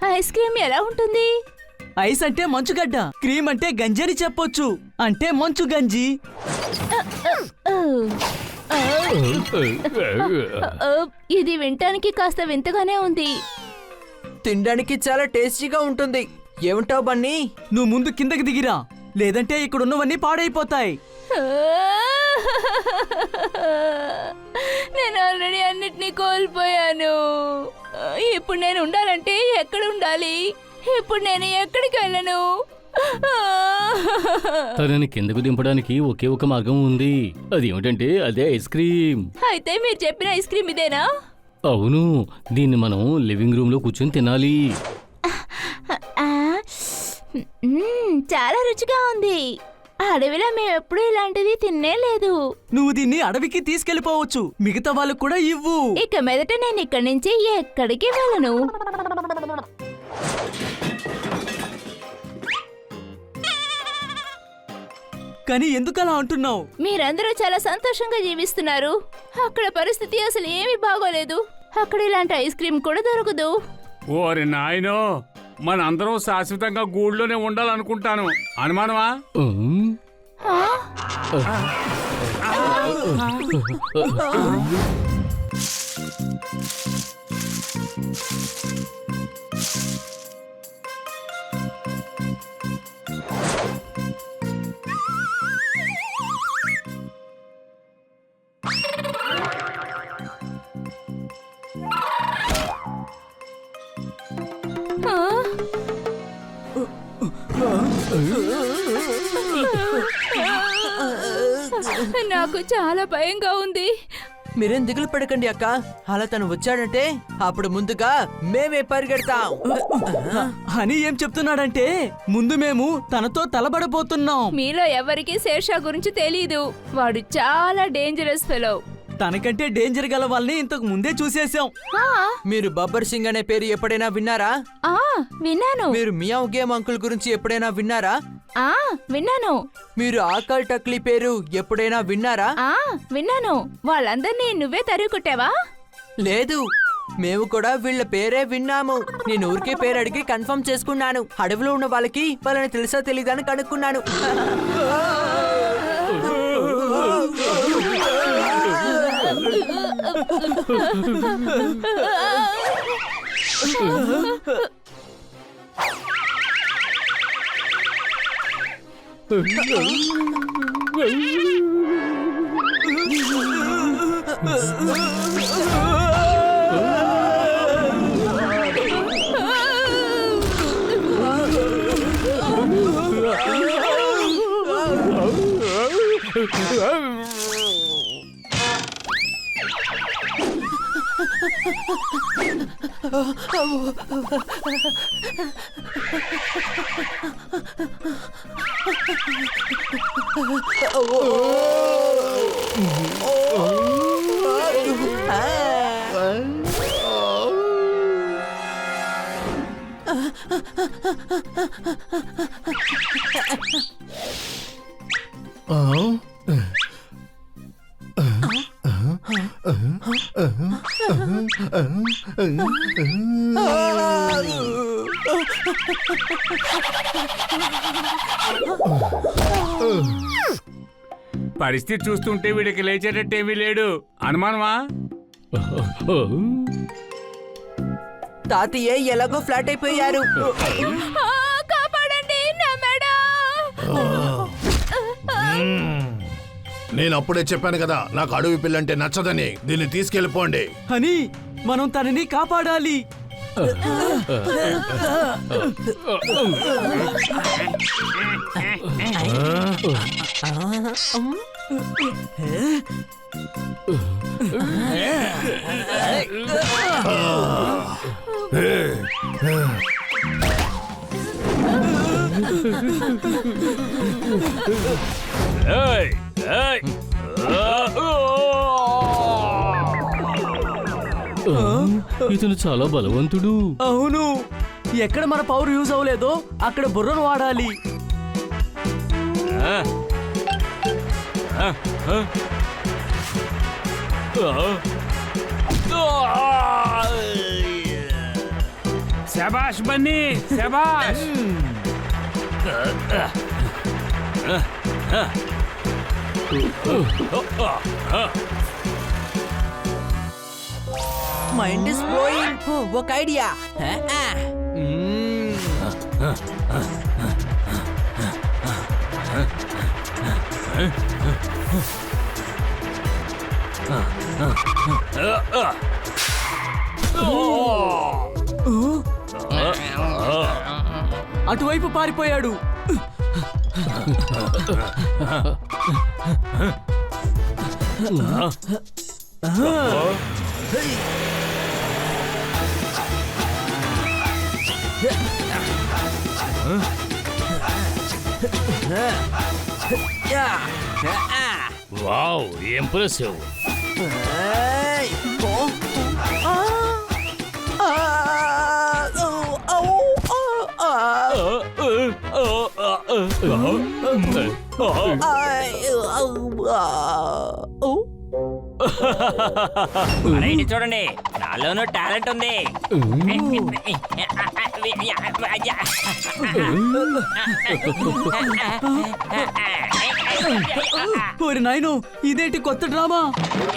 Ice cream ఎలా ఉంటుంది? Ice అంటే మంచుగడ్డ, క్రీమ్ అంటే గంజి అని చెప్పొచ్చు. అంటే మంచు గంజి. ఇది వినటానికి కాస్త వింతగానే ఉంది. తినడానికి చాలా టేస్టీగా ఉంటుంది. ఏమంటావు బన్నీ? నువ్వు ముందు కిందకి దిగిరా, లేదంటే ఇక్కడున్నవన్నీ పాడైపోతాయి. నేను ఆల్రెడీ అన్నిటినీ కోల్పోయాను. ఇప్పుడు నేను ఉండాలంటే ఎక్కడ ఉండాలి? ఇప్పుడు నేను ఎక్కడికి వెళ్ళను? తనని కిందకు దింపడానికి ఒకే ఒక మార్గం ఉంది. అది ఏమిటంటే అదే ఐస్ క్రీమ్. అయితే మీరు చెప్పిన ఐస్ క్రీమ్ ఇదేనా? అవును, దీన్ని మనం లివింగ్ రూమ్ లో కూర్చొని తినాలి. చాలా రుచిగా ఉంది. అడవిలో మేము ఎప్పుడూ ఇలాంటిది తిన్నే లేదు. నువ్వు దీన్ని అడవికి తీసుకెళ్లిపోవచ్చు, మిగతా వాళ్ళకు కూడా ఇవ్వు. ఇక మీదట నేను ఇక్కడి నుంచి ఎక్కడికి వెళ్ళను. కానీ ఎందుకలా అంటున్నావు? మీరందరూ చాలా సంతోషంగా జీవిస్తున్నారు. అక్కడ పరిస్థితి అసలు ఏమీ బాగోలేదు. అక్కడ ఇలాంటి ఐస్ క్రీమ్ కూడా దొరకదు. ఓరి నాయనో, మనందరం శాశ్వతంగా గూళ్ళోనే ఉండాలనుకుంటాను. అనుమానమా? నాకు చాలా భయంగా ఉంది. మీరేం దిగులు పడకండి అక్క. అలా తను వచ్చాడంటే అప్పుడు ముందుగా మేమే పరిగెడతాం అని ఏం చెప్తున్నాడంటే ముందు మేము తనతో తలబడబోతున్నాం. మీలో ఎవరికీ శేషా గురించి తెలీదు. వాడు చాలా డేంజరస్ ఫెలో. తనకంటే డేంజర్ గల వాళ్ళని ఇంతకు ముందే చూసేశాం. మీరు బబ్బర్ సింగ్ అనే పేరు ఎప్పుడైనా విన్నారా? విన్నాను. మీరు మియావ్ గేమ్ అంకుల్ గురించి ఎప్పుడైనా విన్నారా? విన్నాను. మీరు ఆకల్ టక్లీ పేరు ఎప్పుడైనా విన్నారా? విన్నాను. వాళ్ళందరినీ నువ్వే తరిగి కొట్టావా? లేదు, మేము కూడా వీళ్ళ పేరే విన్నాము. నేను ఊరికే పేరు అడిగి కన్ఫర్మ్ చేసుకున్నాను. అడవిలో ఉన్న వాళ్ళకి వాళ్ళని తెలుసా తెలీదా అని కనుక్కున్నాను. పరిస్థితి చూస్తుంటే వీడికి లేచేటట్టేమీ లేడు. అనుమానమా? తాతయ్య ఎలాగో ఫ్లాట్ అయిపోయారు. కాపాడండి నా మేడ. నేను అప్పుడే చెప్పాను కదా, నాకు అడవి పిల్లంటే నచ్చదని. దీన్ని తీసుకెళ్ళిపోండి అని మనం తనని కాపాడాలి. ఇతను చాలా బలవంతుడు. అవును, ఎక్కడ మన పవర్ యూజ్ అవ్వలేదో అక్కడ బుర్రను వాడాలి. శబాష్ బన్నీ శబాష్. Mind is blowing. ఒక ఐడియా. అటువైపు పారిపోయాడు. Wow, impressive. అరే ఇటు చూడండి, నాలోనూ టాలెంట్ ఉంది. ఓరి నాయనో, ఇదేంటి కొత్త డ్రామా?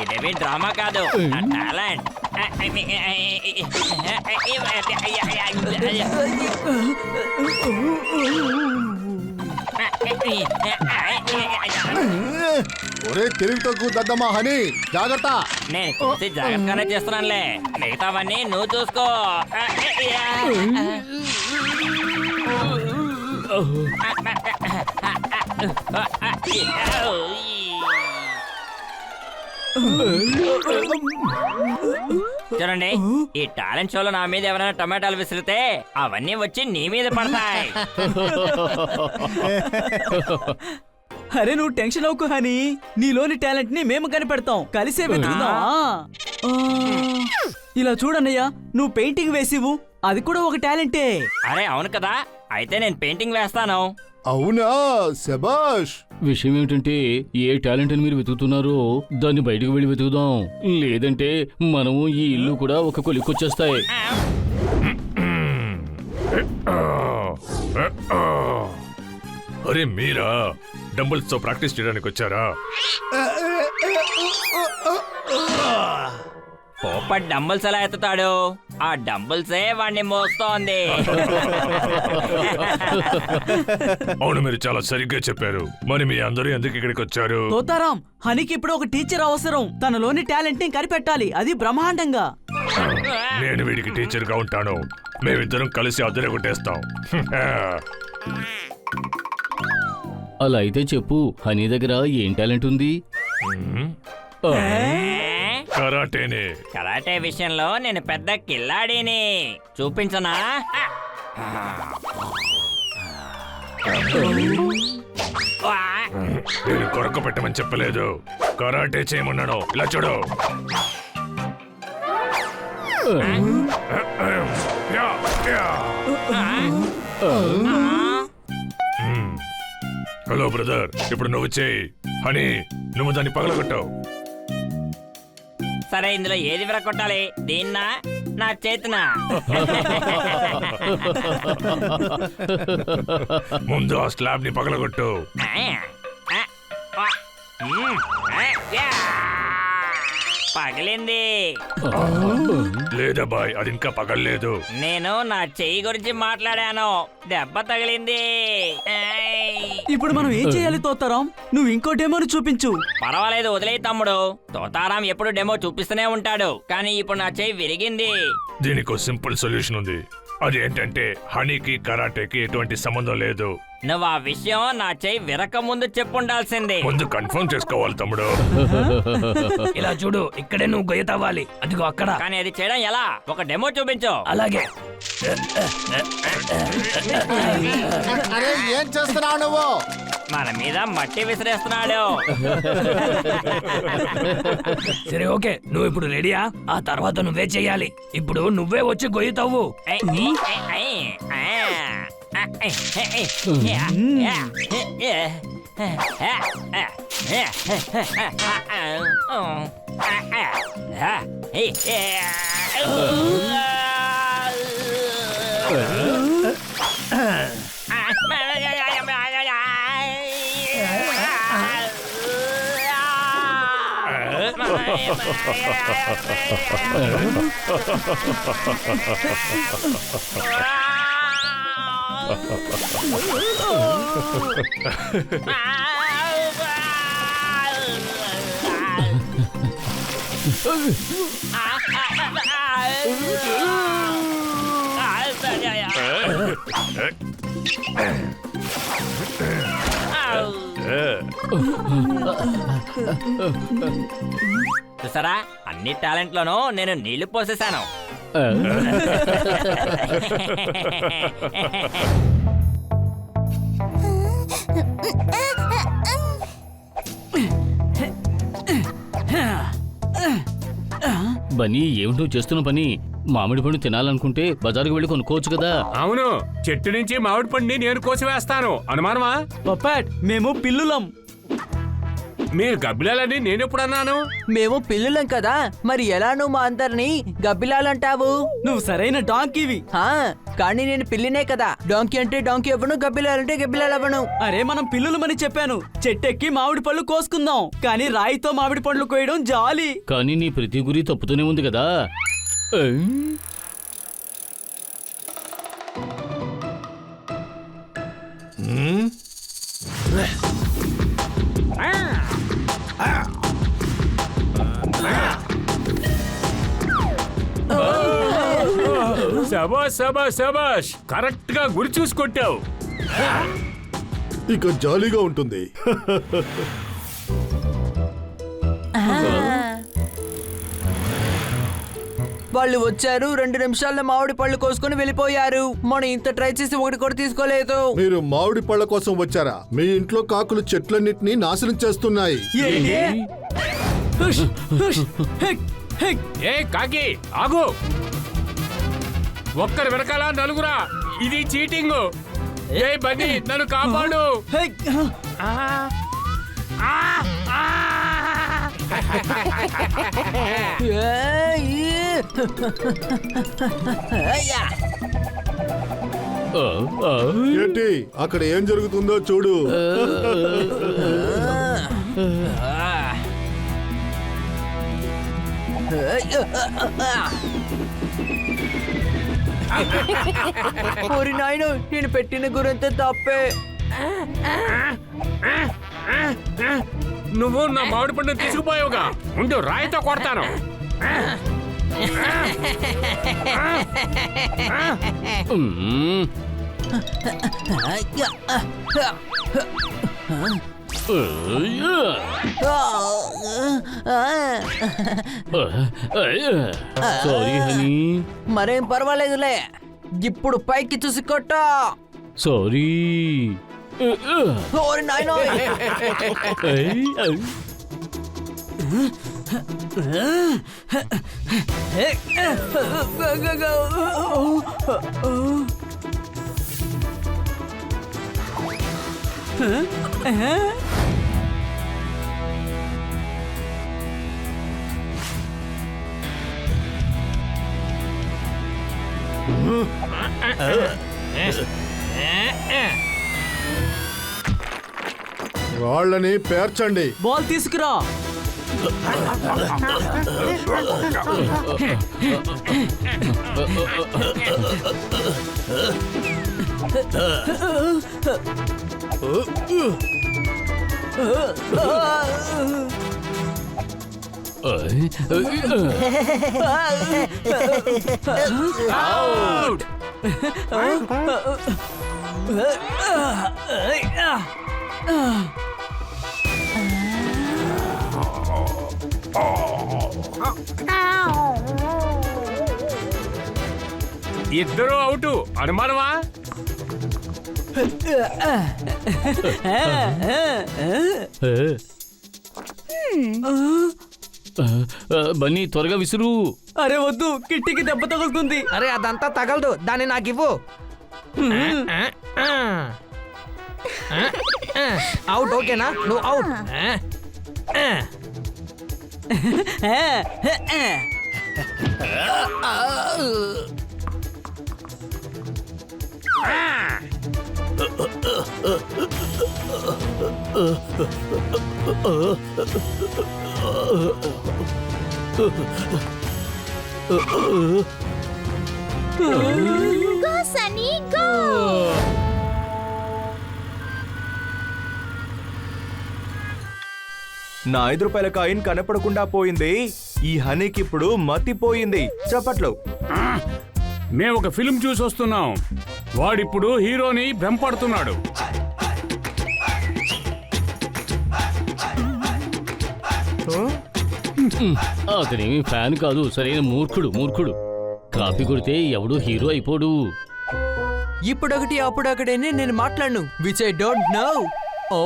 ఇదేవి డ్రామా కాదు, నా టాలెంట్. ఒరే తిరిగి తక్కువ దద్దమ్మా హనీ, జాగ్రత్త. నేను చూసి జాగ్రత్తగానే చేస్తున్నానులే, మిగతావన్నీ నువ్వు చూసుకో. చూడండి, ఈ టాలెంట్ షోలో నా మీద ఎవరైనా టమాటాలు విసిరితే అవన్నీ వచ్చి నీ మీద పడతాయి. అరే నువ్వు టెన్షన్ అవ్వకు హనీ, నీలోని టాలెంట్ ని మేము కనిపెడతాం, కలిసే వెతుకుదాం. ఇలా చూడన్నయ్యా, నువ్వు పెయింటింగ్ వేసివు, అది కూడా ఒక టాలెంటే. అరే అవును కదా, అయితే నేను పెయింటింగ్ వేస్తాను. అవునా, శబాష్. విషయం ఏమిటంటే, ఏ టాలెంట్ అని మీరు వెతుకుతున్నారో దాన్ని బయటకు వెళ్ళి వెతుకుదాం. లేదంటే మనము ఈ ఇల్లు కూడా ఒక కొలిక్కొచ్చేస్తాయి. అరే మీరా డంబుల్స్ తో ప్రాక్టీస్ చేయడానికి వచ్చారా? పోపట్ డంబుల్స్ ఎలా ఎత్తుతాడు? ఆ డంబుల్సే వాడిని మోస్తోంది. అవును, మీరు చాలా సరిగ్గా చెప్పారు. మరి మీ అందరూ ఎందుకు ఇక్కడికి వచ్చారు? తోతారాం, హనీకి ఇప్పుడు ఒక టీచర్ అవసరం. తనలోని టాలెంట్ ని కనిపెట్టాలి, అది బ్రహ్మాండంగా. నేను వీడికి టీచర్ గా ఉంటాను. మేమిద్దరం కలిసి అద్దె కొట్టేస్తాం. అలా అయితే చెప్పు, హనీ దగ్గర ఏం టాలెంట్ ఉంది? కరాటేనే. కరాటే విషయంలో నేను పెద్ద కిల్లాడిని. చూపించనా? నేను కొరక పెట్టమని చెప్పలేదు, కరాటే చేయమన్నాను. ఇలా చూడు. Yeah, yeah. హలో బ్రదర్, ఇప్పుడు నువ్వు చేయి. హనీ, నువ్వు దాన్ని పగలగొట్టావు. సరే, ఇందులో ఏది విరగొట్టాలి? దీన్నా, నా చేతినా? ముందు ఆ స్లాబ్ ని పగలగొట్టు. పగిలింది. లేదా బాయ్, అది ఇంకా పగలలేదు. నేను నా చెయ్యి గురించి మాట్లాడాను, దెబ్బ తగిలింది. ఇప్పుడు మనం ఏం చేయాలి తోతారాం? నువ్వు ఇంకో డెమోని చూపించు. పర్వాలేదు, వదిలేయి తమ్ముడు. తోతారాం ఎప్పుడు డెమో చూపిస్తూనే ఉంటాడు, కానీ ఇప్పుడు నా చెయ్యి విరిగింది. దీనికి సింపుల్ సొల్యూషన్ ఉంది. అది ఏంటంటే, హనీకి కరాటేకి ఎటువంటి సంబంధం లేదు. నువ్వు ఆ విషయం నా చెయ్యి విరక ముందు చెప్పుండాల్సింది. ముందు కన్ఫర్మ్ చేసుకోవాలి తమ్ముడు. ఇలా చూడు, ఇక్కడే నువ్వు గొయ్య తవ్వాలి. అదిగో అక్కడ. కానీ అది చేయడం ఎలా? ఒక డెమో చూపించు. అలాగే. అరే ఏం చేస్తున్నావు నువ్వు? మన మీద మట్టి విసిరేస్తున్నాడు. సరే ఓకే, నువ్వు ఇప్పుడు రెడీయా? ఆ తర్వాత నువ్వే చెయ్యాలి. ఇప్పుడు నువ్వే వచ్చి గొయ్యి తవ్వు. చూసారా, అన్ని టాలెంట్లోనూ నేను నీళ్లు పోసేశాను. బన్నీ ఏమిటి నువ్వు చేస్తున్న పని? మామిడి పండు తినాలనుకుంటే బజారుకు వెళ్ళి కొనుక్కోవచ్చు కదా. అవును, చెట్టు నుంచి మామిడి పండుని నేను కోసివేస్తాను. అనుమానమా? పప్పాట్ మేము పిల్లులం. మీరు గబ్బిలాలని నేనెప్పుడు అన్నాను? మేము పిల్లులం కదా, మరి ఎలా నువ్వు మా అందరినీ గబ్బిలాలంటావు? నువ్వు సరైన డాంకీవి. హా, కానీ నేను పిల్లినే కదా. డాంకీ అంటే డాంకీ అవ్వను, గబ్బిలాలంటే గబ్బిలాలవ్వను. అరే మనం పిల్లులమని చెప్పాను. చెట్టెక్కి మామిడి పళ్ళు కోసుకుందాం, కానీ రాయితో మామిడి పండ్లు కోయడం జాలి. కానీ నీ ప్రతి గురి తప్పుతూనే ఉంది కదా. శబాష్ శబాష్ శబాష్, కరెక్ట్ గా గురి చూసుకొట్టావు. ఇక జాలీగా ఉంటుంది. వాళ్ళు వచ్చారు, 2 నిమిషాల్లో మామిడి పళ్ళు కోసుకొని వెళ్ళిపోయారు. మనం ఇంత ట్రై చేసి ఒకటి కూడా తీసుకోలేదు. మీరు మామిడి పళ్ళ కోసం వచ్చారా? మీ ఇంట్లో కాకులు చెట్లన్నిటినీ నాశనం చేస్తున్నాయి. ఏంటి? హుష్, హుష్, హెక్, హెక్. ఏ కాకి ఆగు, ఒక్కరు వెనకాల నలుగురా, ఇది చీటింగ్. ఏ బన్నీ నన్ను కాపాడు. హెక్. ఏంటి అక్కడ ఏం జరుగుతుందో చూడు. ఓరి నాయనో, నేను పెట్టిన గురంతా తప్పే. నువ్వు నా మామిడి పండు తీసుకుపోయావుగా, ముందు రాయితో కొడతాను. Sorry honey. మరేం పర్వాలేదులే, ఇప్పుడు పైకి చూసి కొట్టా. సారీ. ఓరి నాయనో. వాళ్ళని పేర్చండి. బాల్ తీసుకురా. Out! ఇద్దరు అవుట్. అనుమానమా? బన్నీ త్వరగా విసురు. అరే వద్దు, కిట్టికి దెబ్బ తగులుతుంది. అరే అదంతా తగలదు, దాన్ని నాకు ఇవ్వు. అవుట్. ఓకేనా? నువ్వు అవుట్. Go Sunny go. నా 5 రూపాయల కాయిన్ కనపడకుండా పోయింది. ఈ హనీకి ఇప్పుడు మతిపోయింది. చప్పట్లు. మేము ఒక ఫిల్మ్ చూసి వస్తున్నాం. వాడిప్పుడు హీరోని వెంపడుతున్నాడు. అతనేమి ఫ్యాన్ కాదు, సరైన మూర్ఖుడు. కాపీ కొడితే ఎవడు హీరో అయిపోడు. ఇప్పుడొకటి అప్పుడొకటని నేను మాట్లాడను, విచ్ ఐ డోంట్ నో. ఓ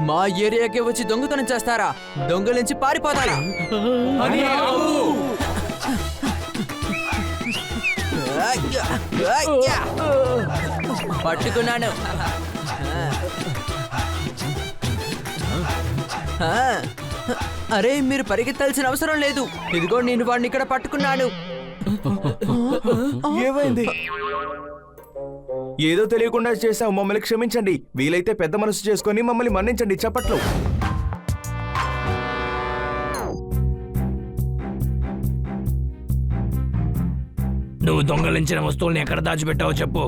మా ఏరియాకి వచ్చి దొంగతనం చేస్తారా? దొంగలించి పారిపోతారా? పట్టుకున్నాను. అరే, మీరు పరిగెత్తాల్సిన అవసరం లేదు. ఇదిగో నేను వాడిని ఇక్కడ పట్టుకున్నాను. ఏమైంది? ఏదో తెలియకుండా చేశాం, మమ్మల్ని క్షమించండి. వీలైతే పెద్ద మనసు చేసుకొని మమ్మల్ని మన్నించండి. చప్పట్లు. నువ్వు దొంగలించిన వస్తువుల్ని ఎక్కడ దాచిపెట్టావో చెప్పు.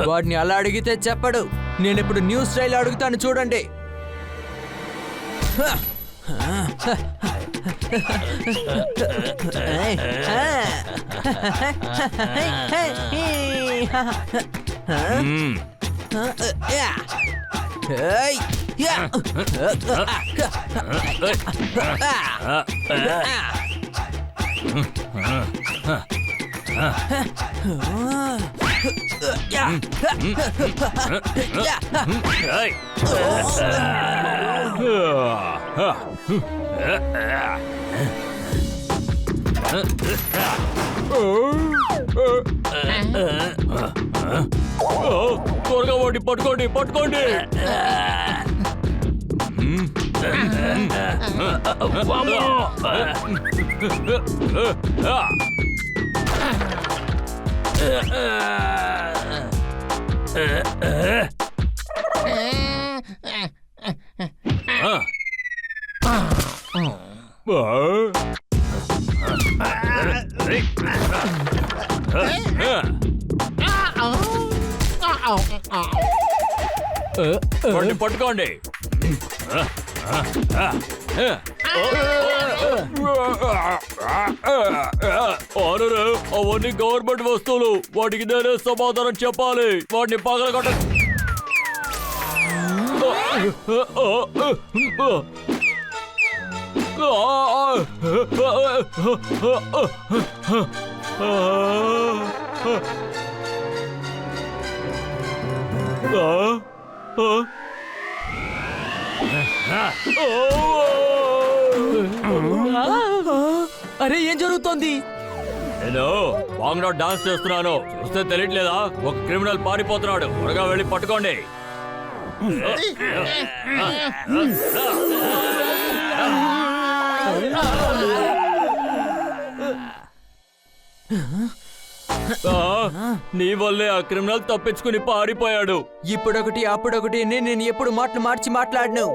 వాడిని అలా అడిగితే చెప్పడు. నేను ఇప్పుడు న్యూ స్టైల్ అడుగుతాను, చూడండి. త్వరగా వాడిని పట్టుకోండి. పట్టుకోండి. అవన్నీ గవర్నమెంట్ వస్తువులు. వాటికి నేనే సమాధానం చెప్పాలి. వాటిని పగలగొట్ట. అరే, ఏం జరుగుతోంది? నేను బాంగ్లా డాన్స్ చేస్తున్నాను. చూస్తే తెలియట్లేదా? ఒక క్రిమినల్ పారిపోతున్నాడు. త్వరగా వెళ్ళి పట్టుకోండి. నీ వల్లే ఆ క్రిమినల్ తప్పించుకుని పారిపోయాడు. ఇప్పుడొకటి అప్పుడొకటి నేను ఎప్పుడు మాటలు మార్చి మాట్లాడను.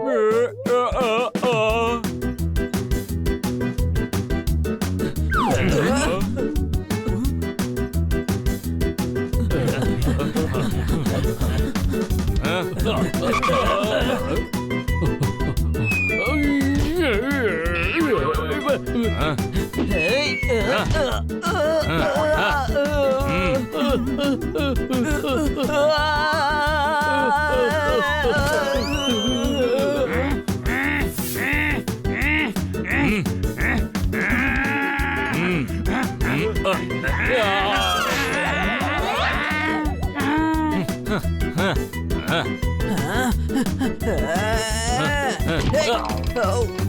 Oh.